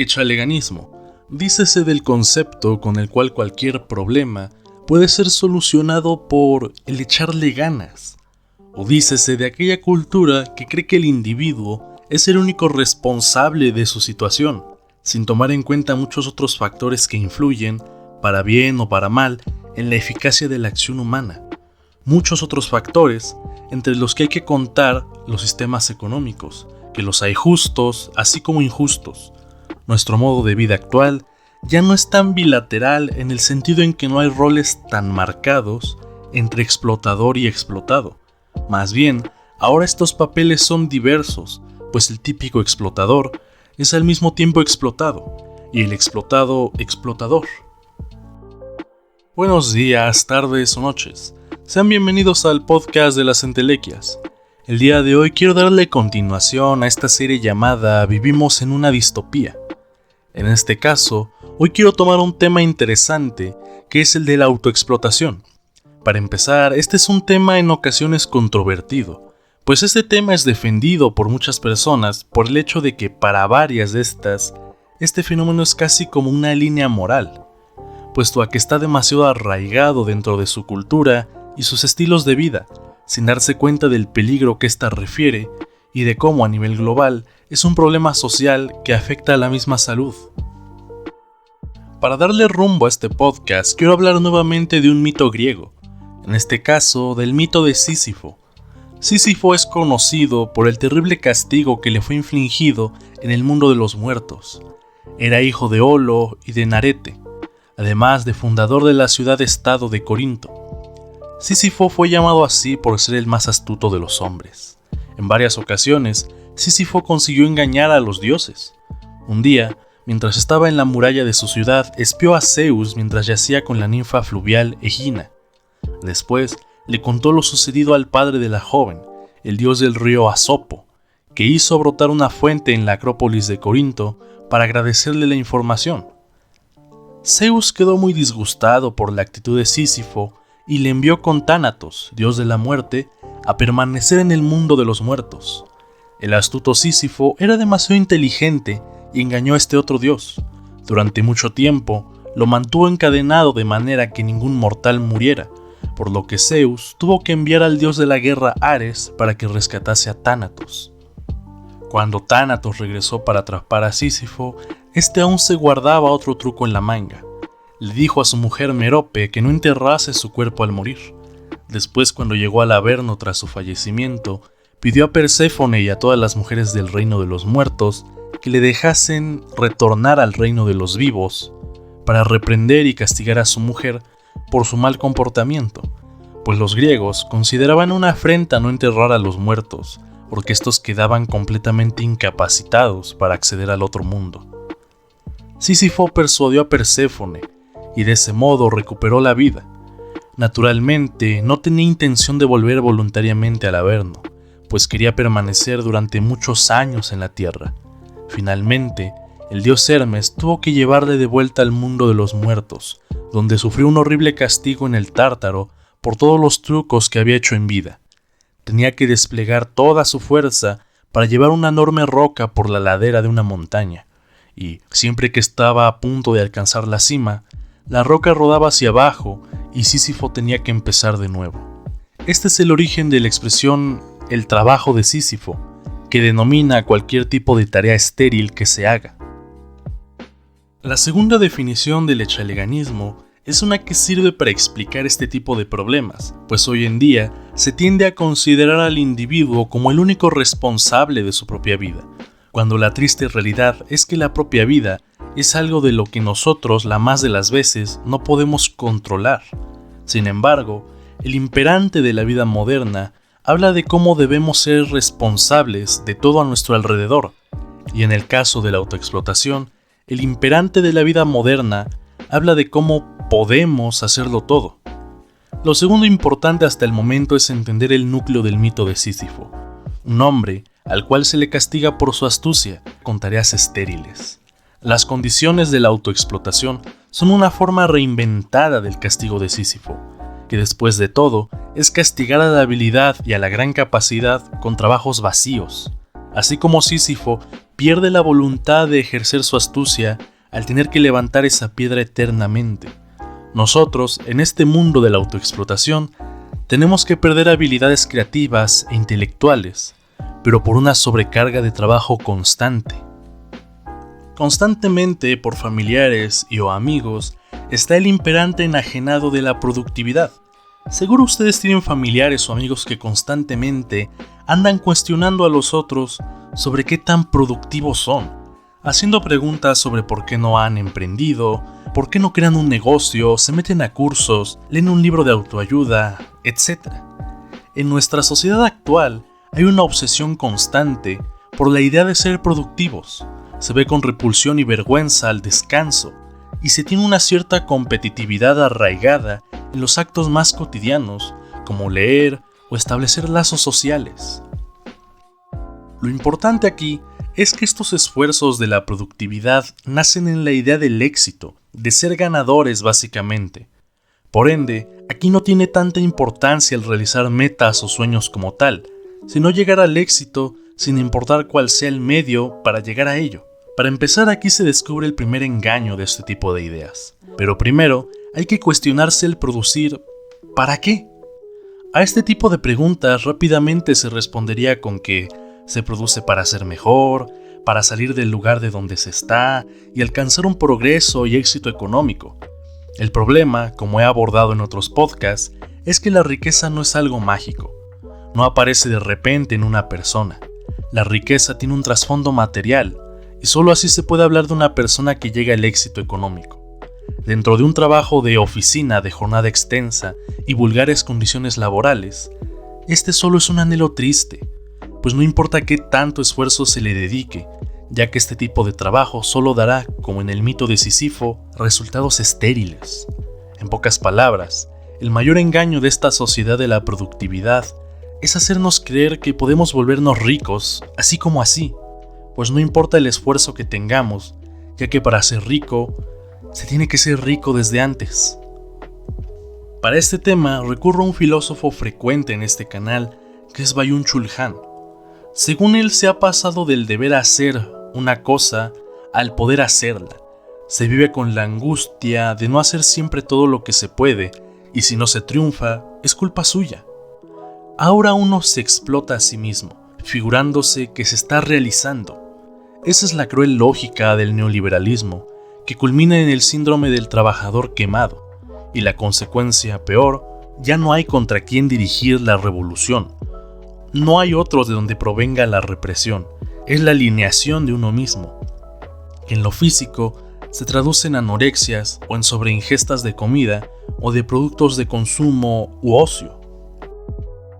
Echaleganismo. Dícese del concepto con el cual cualquier problema puede ser solucionado por el echarle ganas. O dícese de aquella cultura que cree que el individuo es el único responsable de su situación, sin tomar en cuenta muchos otros factores que influyen, para bien o para mal, en la eficacia de la acción humana. Muchos otros factores, entre los que hay que contar los sistemas económicos, que los hay justos, así como injustos. Nuestro modo de vida actual ya no es tan bilateral en el sentido en que no hay roles tan marcados entre explotador y explotado. Más bien, ahora estos papeles son diversos, pues el típico explotador es al mismo tiempo explotado y el explotado explotador. Buenos días, tardes o noches. Sean bienvenidos al podcast de las entelequias. El día de hoy quiero darle continuación a esta serie llamada Vivimos en una distopía. En este caso, hoy quiero tomar un tema interesante, que es el de la autoexplotación. Para empezar, este es un tema en ocasiones controvertido, pues este tema es defendido por muchas personas por el hecho de que para varias de estas, este fenómeno es casi como una línea moral, puesto a que está demasiado arraigado dentro de su cultura y sus estilos de vida, sin darse cuenta del peligro que ésta refiere y de cómo a nivel global es un problema social que afecta a la misma salud. Para darle rumbo a este podcast, quiero hablar nuevamente de un mito griego, en este caso del mito de Sísifo. Sísifo es conocido por el terrible castigo que le fue infligido en el mundo de los muertos. Era hijo de Olo y de Narete, además de fundador de la ciudad-estado de Corinto. Sísifo fue llamado así por ser el más astuto de los hombres. En varias ocasiones, Sísifo consiguió engañar a los dioses. Un día, mientras estaba en la muralla de su ciudad, espió a Zeus mientras yacía con la ninfa fluvial Egina. Después, le contó lo sucedido al padre de la joven, el dios del río Asopo, que hizo brotar una fuente en la Acrópolis de Corinto para agradecerle la información. Zeus quedó muy disgustado por la actitud de Sísifo y le envió con Tánatos, dios de la muerte, a permanecer en el mundo de los muertos. El astuto Sísifo era demasiado inteligente y engañó a este otro dios. Durante mucho tiempo lo mantuvo encadenado de manera que ningún mortal muriera, por lo que Zeus tuvo que enviar al dios de la guerra Ares para que rescatase a Tánatos. Cuando Tánatos regresó para atrapar a Sísifo, este aún se guardaba otro truco en la manga. Le dijo a su mujer Merope que no enterrase su cuerpo al morir. Después, cuando llegó al Averno tras su fallecimiento, pidió a Perséfone y a todas las mujeres del reino de los muertos que le dejasen retornar al reino de los vivos para reprender y castigar a su mujer por su mal comportamiento, pues los griegos consideraban una afrenta no enterrar a los muertos, porque estos quedaban completamente incapacitados para acceder al otro mundo. Sísifo persuadió a Perséfone y de ese modo recuperó la vida. Naturalmente, no tenía intención de volver voluntariamente al Averno, pues quería permanecer durante muchos años en la tierra. Finalmente, el dios Hermes tuvo que llevarle de vuelta al mundo de los muertos, donde sufrió un horrible castigo en el Tártaro por todos los trucos que había hecho en vida. Tenía que desplegar toda su fuerza para llevar una enorme roca por la ladera de una montaña, y siempre que estaba a punto de alcanzar la cima, la roca rodaba hacia abajo y Sísifo tenía que empezar de nuevo. Este es el origen de la expresión el trabajo de Sísifo, que denomina cualquier tipo de tarea estéril que se haga. La segunda definición del echaleganismo es una que sirve para explicar este tipo de problemas, pues hoy en día se tiende a considerar al individuo como el único responsable de su propia vida, cuando la triste realidad es que la propia vida es algo de lo que nosotros, la más de las veces, no podemos controlar. Sin embargo, el imperante de la vida moderna habla de cómo debemos ser responsables de todo a nuestro alrededor, y en el caso de la autoexplotación, el imperante de la vida moderna habla de cómo podemos hacerlo todo. Lo segundo importante hasta el momento es entender el núcleo del mito de Sísifo, un hombre al cual se le castiga por su astucia con tareas estériles. Las condiciones de la autoexplotación son una forma reinventada del castigo de Sísifo, que después de todo es castigar a la habilidad y a la gran capacidad con trabajos vacíos, Así como Sísifo pierde la voluntad de ejercer su astucia al tener que levantar esa piedra eternamente. Nosotros, en este mundo de la autoexplotación, tenemos que perder habilidades creativas e intelectuales, pero por una sobrecarga de trabajo constante. Constantemente por familiares y o amigos está el imperante enajenado de la productividad. Seguro ustedes tienen familiares o amigos que constantemente andan cuestionando a los otros sobre qué tan productivos son, haciendo preguntas sobre por qué no han emprendido, por qué no crean un negocio, se meten a cursos, leen un libro de autoayuda, etc. En nuestra sociedad actual hay una obsesión constante por la idea de ser productivos. Se ve con repulsión y vergüenza al descanso, y se tiene una cierta competitividad arraigada en los actos más cotidianos, como leer o establecer lazos sociales. Lo importante aquí es que estos esfuerzos de la productividad nacen en la idea del éxito, de ser ganadores básicamente. Por ende, aquí no tiene tanta importancia el realizar metas o sueños como tal, sino llegar al éxito sin importar cuál sea el medio para llegar a ello. Para empezar, aquí se descubre el primer engaño de este tipo de ideas. Pero primero, hay que cuestionarse el producir ¿para qué? A este tipo de preguntas rápidamente se respondería con que se produce para ser mejor, para salir del lugar de donde se está y alcanzar un progreso y éxito económico. El problema, como he abordado en otros podcasts, es que la riqueza no es algo mágico. No aparece de repente en una persona. La riqueza tiene un trasfondo material, y solo así se puede hablar de una persona que llega al éxito económico. Dentro de un trabajo de oficina de jornada extensa y vulgares condiciones laborales, este solo es un anhelo triste, pues no importa qué tanto esfuerzo se le dedique, ya que este tipo de trabajo solo dará, como en el mito de Sísifo, resultados estériles. En pocas palabras, el mayor engaño de esta sociedad de la productividad es hacernos creer que podemos volvernos ricos así como así, pues no importa el esfuerzo que tengamos, ya que para ser rico, se tiene que ser rico desde antes. Para este tema recurro a un filósofo frecuente en este canal, que es Byung-Chul Han. Según él, se ha pasado del deber hacer una cosa al poder hacerla. Se vive con la angustia de no hacer siempre todo lo que se puede, y si no se triunfa, es culpa suya. Ahora uno se explota a sí mismo, figurándose que se está realizando. Esa es la cruel lógica del neoliberalismo, que culmina en el síndrome del trabajador quemado, y la consecuencia peor, ya no hay contra quién dirigir la revolución. No hay otro de donde provenga la represión, es la alineación de uno mismo. En lo físico, se traduce en anorexias o en sobreingestas de comida o de productos de consumo u ocio.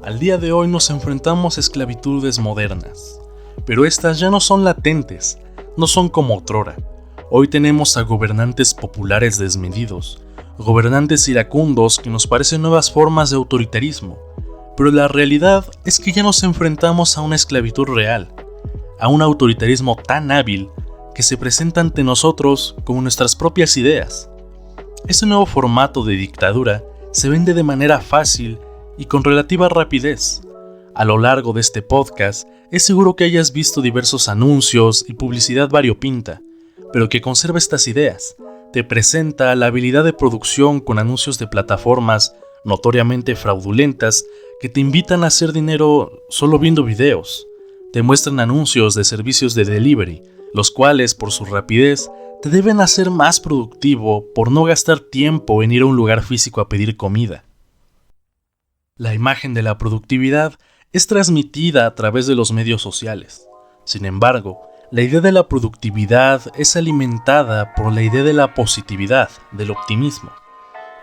Al día de hoy nos enfrentamos a esclavitudes modernas, pero estas ya no son latentes, no son como otrora. Hoy tenemos a gobernantes populares desmedidos, gobernantes iracundos que nos parecen nuevas formas de autoritarismo, pero la realidad es que ya nos enfrentamos a una esclavitud real, a un autoritarismo tan hábil que se presenta ante nosotros como nuestras propias ideas. Este nuevo formato de dictadura se vende de manera fácil y con relativa rapidez. A lo largo de este podcast, es seguro que hayas visto diversos anuncios y publicidad variopinta, pero que conserva estas ideas. Te presenta la habilidad de producción con anuncios de plataformas notoriamente fraudulentas que te invitan a hacer dinero solo viendo videos. Te muestran anuncios de servicios de delivery, los cuales, por su rapidez, te deben hacer más productivo por no gastar tiempo en ir a un lugar físico a pedir comida. La imagen de la productividad es transmitida a través de los medios sociales. Sin embargo, la idea de la productividad es alimentada por la idea de la positividad, del optimismo.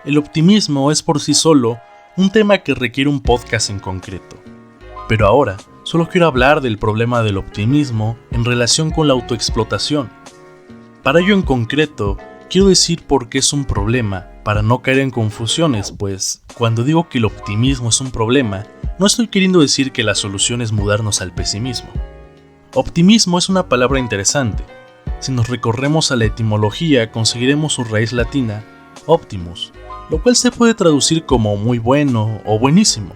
El optimismo es por sí solo un tema que requiere un podcast en concreto. Pero ahora, solo quiero hablar del problema del optimismo en relación con la autoexplotación. Para ello en concreto, quiero decir por qué es un problema, para no caer en confusiones, pues cuando digo que el optimismo es un problema, no estoy queriendo decir que la solución es mudarnos al pesimismo. Optimismo es una palabra interesante. Si nos recorremos a la etimología, conseguiremos su raíz latina, optimus, lo cual se puede traducir como muy bueno o buenísimo.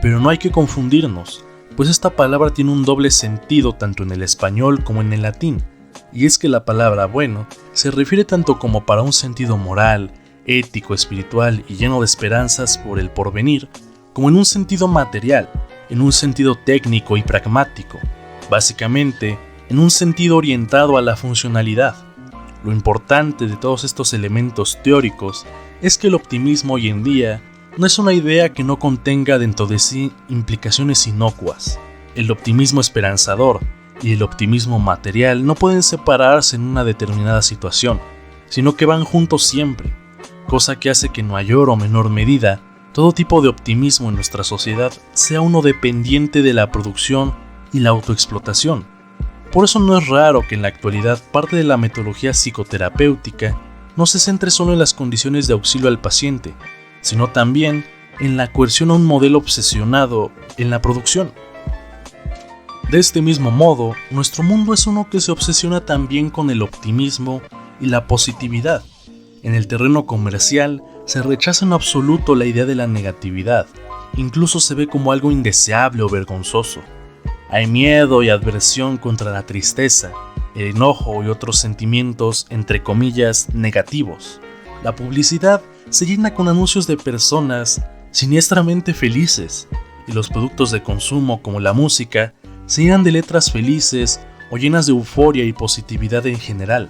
Pero no hay que confundirnos, pues esta palabra tiene un doble sentido tanto en el español como en el latín, y es que la palabra bueno se refiere tanto como para un sentido moral, ético, espiritual y lleno de esperanzas por el porvenir, como en un sentido material, en un sentido técnico y pragmático, básicamente en un sentido orientado a la funcionalidad. Lo importante de todos estos elementos teóricos es que el optimismo hoy en día no es una idea que no contenga dentro de sí implicaciones inocuas. El optimismo esperanzador y el optimismo material no pueden separarse en una determinada situación, sino que van juntos siempre, cosa que hace que en mayor o menor medida todo tipo de optimismo en nuestra sociedad sea uno dependiente de la producción y la autoexplotación. Por eso no es raro que en la actualidad parte de la metodología psicoterapéutica no se centre solo en las condiciones de auxilio al paciente, sino también en la coerción a un modelo obsesionado en la producción. De este mismo modo, nuestro mundo es uno que se obsesiona también con el optimismo y la positividad. En el terreno comercial se rechaza en absoluto la idea de la negatividad, incluso se ve como algo indeseable o vergonzoso. Hay miedo y adversión contra la tristeza, el enojo y otros sentimientos, entre comillas, negativos. La publicidad se llena con anuncios de personas siniestramente felices, y los productos de consumo como la música se llenan de letras felices o llenas de euforia y positividad en general.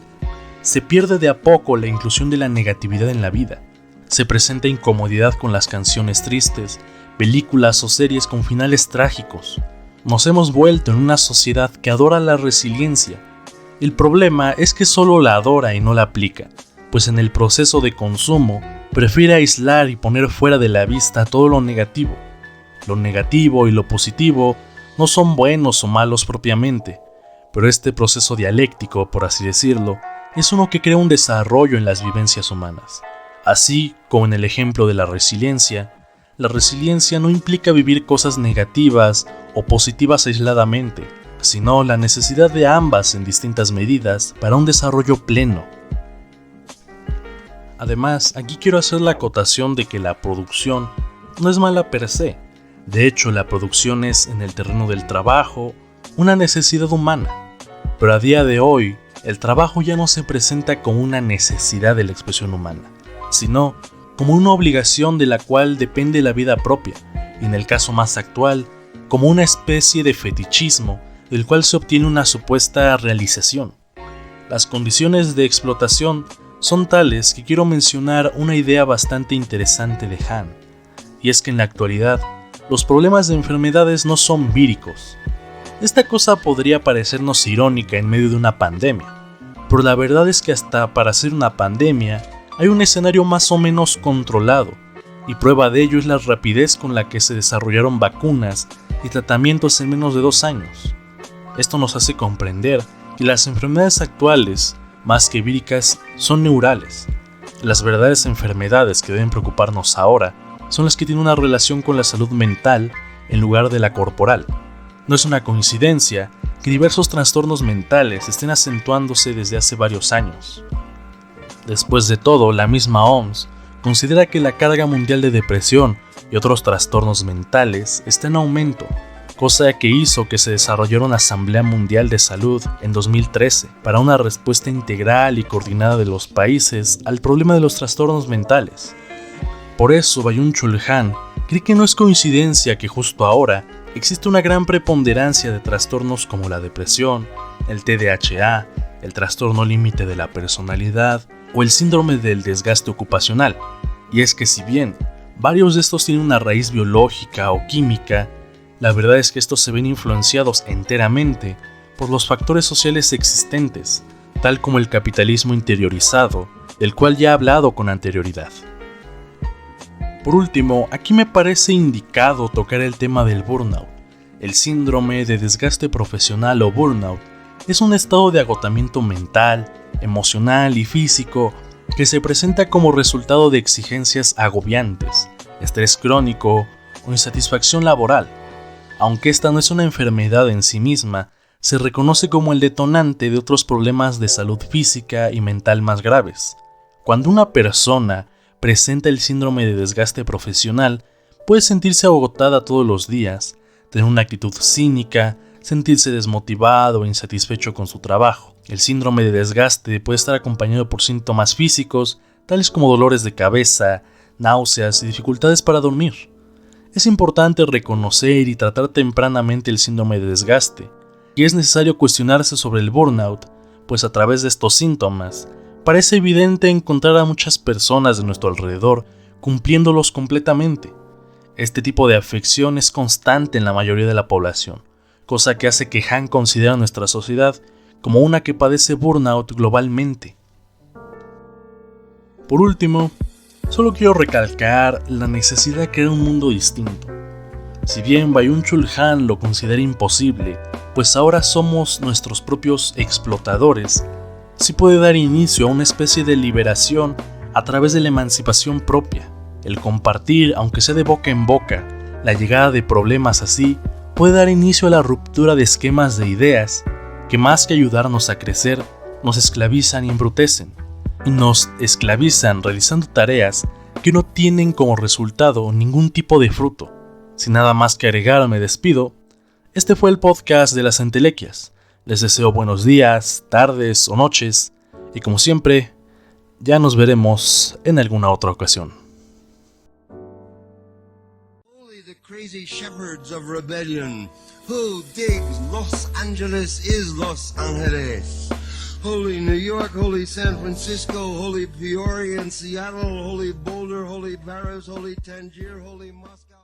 Se pierde de a poco la inclusión de la negatividad en la vida. Se presenta incomodidad con las canciones tristes, películas o series con finales trágicos. Nos hemos vuelto en una sociedad que adora la resiliencia. El problema es que solo la adora y no la aplica, pues en el proceso de consumo prefiere aislar y poner fuera de la vista todo lo negativo. Lo negativo y lo positivo no son buenos o malos propiamente, pero este proceso dialéctico, por así decirlo, es uno que crea un desarrollo en las vivencias humanas. Así como en el ejemplo de la resiliencia no implica vivir cosas negativas o positivas aisladamente, sino la necesidad de ambas en distintas medidas para un desarrollo pleno. Además, aquí quiero hacer la acotación de que la producción no es mala per se. De hecho, la producción es, en el terreno del trabajo, una necesidad humana. Pero a día de hoy, el trabajo ya no se presenta como una necesidad de la expresión humana, sino como una obligación de la cual depende la vida propia, y en el caso más actual, como una especie de fetichismo del cual se obtiene una supuesta realización. Las condiciones de explotación son tales que quiero mencionar una idea bastante interesante de Hahn, y es que en la actualidad, los problemas de enfermedades no son víricos. Esta cosa podría parecernos irónica en medio de una pandemia, pero la verdad es que hasta para hacer una pandemia hay un escenario más o menos controlado, y prueba de ello es la rapidez con la que se desarrollaron vacunas y tratamientos en menos de 2 años. Esto nos hace comprender que las enfermedades actuales, más que víricas, son neurales. Las verdaderas enfermedades que deben preocuparnos ahora son las que tienen una relación con la salud mental en lugar de la corporal. No es una coincidencia que diversos trastornos mentales estén acentuándose desde hace varios años. Después de todo, la misma OMS considera que la carga mundial de depresión y otros trastornos mentales está en aumento, cosa que hizo que se desarrollara una Asamblea Mundial de Salud en 2013 para una respuesta integral y coordinada de los países al problema de los trastornos mentales. Por eso, Byung-Chul Han cree que no es coincidencia que justo ahora existe una gran preponderancia de trastornos como la depresión, el TDAH, el trastorno límite de la personalidad o el síndrome del desgaste ocupacional. Y es que si bien varios de estos tienen una raíz biológica o química, la verdad es que estos se ven influenciados enteramente por los factores sociales existentes, tal como el capitalismo interiorizado, del cual ya he hablado con anterioridad. Por último, aquí me parece indicado tocar el tema del burnout. El síndrome de desgaste profesional o burnout es un estado de agotamiento mental, emocional y físico que se presenta como resultado de exigencias agobiantes, estrés crónico o insatisfacción laboral. Aunque esta no es una enfermedad en sí misma, se reconoce como el detonante de otros problemas de salud física y mental más graves. Cuando una persona presenta el síndrome de desgaste profesional, puede sentirse agotada todos los días, tener una actitud cínica, sentirse desmotivado o insatisfecho con su trabajo. El síndrome de desgaste puede estar acompañado por síntomas físicos, tales como dolores de cabeza, náuseas y dificultades para dormir. Es importante reconocer y tratar tempranamente el síndrome de desgaste, y es necesario cuestionarse sobre el burnout, pues a través de estos síntomas, parece evidente encontrar a muchas personas de nuestro alrededor cumpliéndolos completamente. Este tipo de afección es constante en la mayoría de la población, cosa que hace que Han considere a nuestra sociedad como una que padece burnout globalmente. Por último, solo quiero recalcar la necesidad de crear un mundo distinto. Si bien Byung-Chul Han lo considera imposible, pues ahora somos nuestros propios explotadores, sí puede dar inicio a una especie de liberación a través de la emancipación propia. El compartir, aunque sea de boca en boca, la llegada de problemas así, puede dar inicio a la ruptura de esquemas de ideas que más que ayudarnos a crecer, nos esclavizan y embrutecen. Y nos esclavizan realizando tareas que no tienen como resultado ningún tipo de fruto. Sin nada más que agregar, me despido. Este fue el podcast de las entelequias. Les deseo buenos días, tardes o noches, y como siempre, ya nos veremos en alguna otra ocasión. Holy the crazy shepherds of rebellion, who digs Los Angeles is Los Angeles. Holy New York, holy San Francisco, holy Peoria and Seattle, holy Boulder, holy Paris, holy Tangier, holy Moscow.